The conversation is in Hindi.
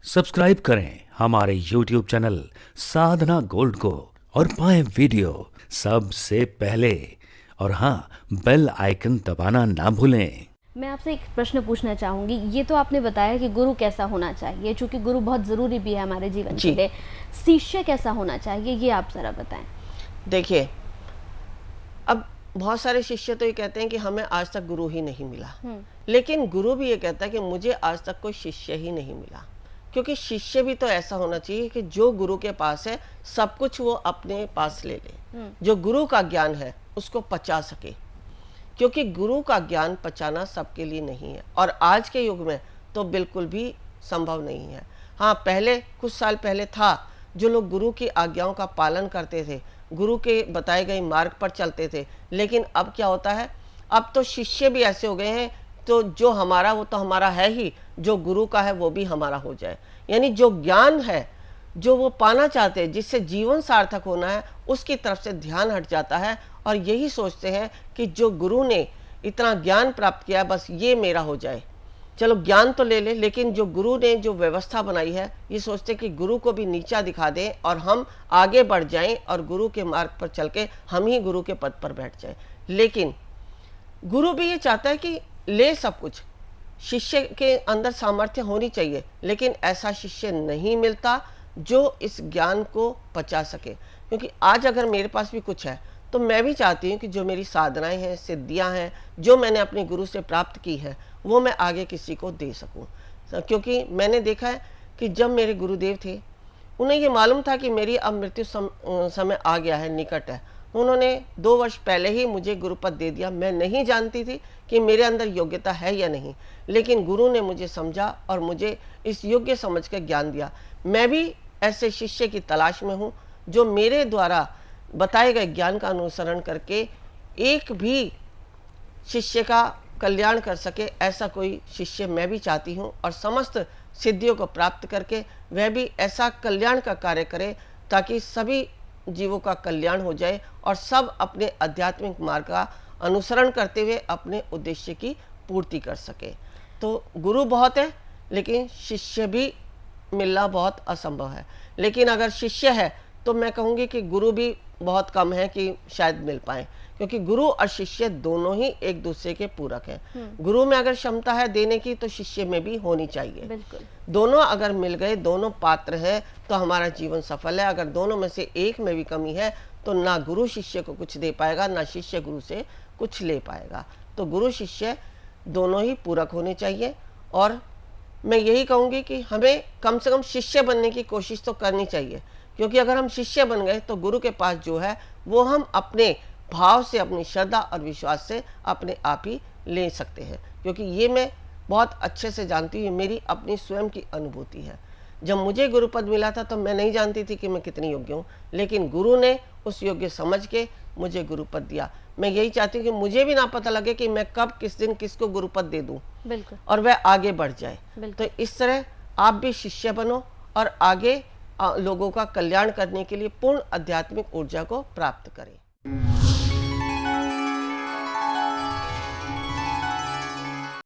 सब्सक्राइब करें हमारे YouTube चैनल साधना गोल्ड को और पाएं वीडियो सबसे पहले। और हाँ, बेल आइकन दबाना ना भूलें। मैं आपसे एक प्रश्न पूछना चाहूँगी। ये तो आपने बताया कि गुरु कैसा होना चाहिए, चूँकि गुरु बहुत ज़रूरी भी है हमारे जीवन के लिए। शिष्य कैसा होना चाहिए, ये आप ज़रा बताएं। देखिए, अब बहुत सारे शिष्य तो ये कहते हैं कि हमें आज तक गुरु ही नहीं मिला, लेकिन गुरु भी ये कहता है कि मुझे आज तक कोई शिष्य ही नहीं मिला। क्योंकि शिष्य भी तो ऐसा होना चाहिए कि जो गुरु के पास है सब कुछ वो अपने पास ले ले, जो गुरु का ज्ञान है उसको पचा सके। क्योंकि गुरु का ज्ञान पचाना सबके लिए नहीं है, और आज के युग में तो बिल्कुल भी संभव नहीं है। हाँ, पहले कुछ साल पहले था, जो लोग गुरु की आज्ञाओं का पालन करते थे, गुरु के बताए गए मार्ग पर चलते थे। लेकिन अब क्या होता है, अब तो शिष्य भी ऐसे हो गए हैं, तो जो हमारा वो तो हमारा है ही, जो गुरु का है वो भी हमारा हो जाए। यानी जो ज्ञान है, जो वो पाना चाहते हैं, जिससे जीवन सार्थक होना है, उसकी तरफ से ध्यान हट जाता है और यही सोचते हैं कि जो गुरु ने इतना ज्ञान प्राप्त किया बस ये मेरा हो जाए। चलो ज्ञान तो ले ले, लेकिन जो गुरु ने जो व्यवस्था बनाई है, ये सोचते कि गुरु को भी नीचा दिखा दें और हम आगे बढ़ जाएं और गुरु के मार्ग पर चल के हम ही गुरु के पद पर बैठ जाएं। लेकिन गुरु भी ये चाहता है कि ले सब कुछ, शिष्य के अंदर सामर्थ्य होनी चाहिए, लेकिन ऐसा शिष्य नहीं मिलता जो इस ज्ञान को पचा सके। क्योंकि आज अगर मेरे पास भी कुछ है तो मैं भी चाहती हूँ कि जो मेरी साधनाएं हैं, सिद्धियां हैं, जो मैंने अपने गुरु से प्राप्त की है, वो मैं आगे किसी को दे सकूं। क्योंकि मैंने देखा है कि जब मेरे गुरुदेव थे, उन्हें ये मालूम था कि मेरी अब मृत्यु समय आ गया है, निकट है। उन्होंने 2 वर्ष पहले ही मुझे गुरुपद दे दिया। मैं नहीं जानती थी कि मेरे अंदर योग्यता है या नहीं, लेकिन गुरु ने मुझे समझा और मुझे इस योग्य समझ कर ज्ञान दिया। मैं भी ऐसे शिष्य की तलाश में हूँ जो मेरे द्वारा बताए गए ज्ञान का अनुसरण करके एक भी शिष्य का कल्याण कर सके। ऐसा कोई शिष्य मैं भी चाहती हूँ, और समस्त सिद्धियों को प्राप्त करके वह भी ऐसा कल्याण का कार्य करे ताकि सभी जीवों का कल्याण हो जाए और सब अपने आध्यात्मिक मार्ग का अनुसरण करते हुए अपने उद्देश्य की पूर्ति कर सके। तो गुरु बहुत है, लेकिन शिष्य भी मिलना बहुत असंभव है। लेकिन अगर शिष्य है तो मैं कहूँगी कि गुरु भी बहुत कम है कि शायद मिल पाए, क्योंकि गुरु और शिष्य दोनों ही एक दूसरे के पूरक हैं। गुरु में अगर क्षमता है देने की तो शिष्य में भी होनी चाहिए। बिल्कुल। दोनों अगर मिल गए, दोनों पात्र हैं, तो हमारा जीवन सफल है। अगर दोनों में से एक में भी कमी है तो ना गुरु शिष्य को कुछ दे पाएगा, ना शिष्य गुरु से कुछ ले पाएगा। तो गुरु शिष्य दोनों ही पूरक होने चाहिए। और मैं यही कहूँगी कि हमें कम से कम शिष्य बनने की कोशिश तो करनी चाहिए, क्योंकि अगर हम शिष्य बन गए तो गुरु के पास जो है वो हम अपने भाव से, अपनी श्रद्धा और विश्वास से अपने आप ही ले सकते हैं। क्योंकि ये मैं बहुत अच्छे से जानती हूँ, मेरी अपनी स्वयं की अनुभूति है। जब मुझे गुरुपद मिला था तो मैं नहीं जानती थी कि मैं कितनी योग्य हूँ, लेकिन गुरु ने उस योग्य समझ के मुझे गुरुपद दिया। मैं यही चाहती हूँ कि मुझे भी ना पता लगे कि मैं कब किस दिन किसको गुरुपद दे दूँ, बिल्कुल, और वह आगे बढ़ जाए। तो इस तरह आप भी शिष्य बनो और आगे लोगों का कल्याण करने के लिए पूर्ण आध्यात्मिक ऊर्जा को प्राप्त करें।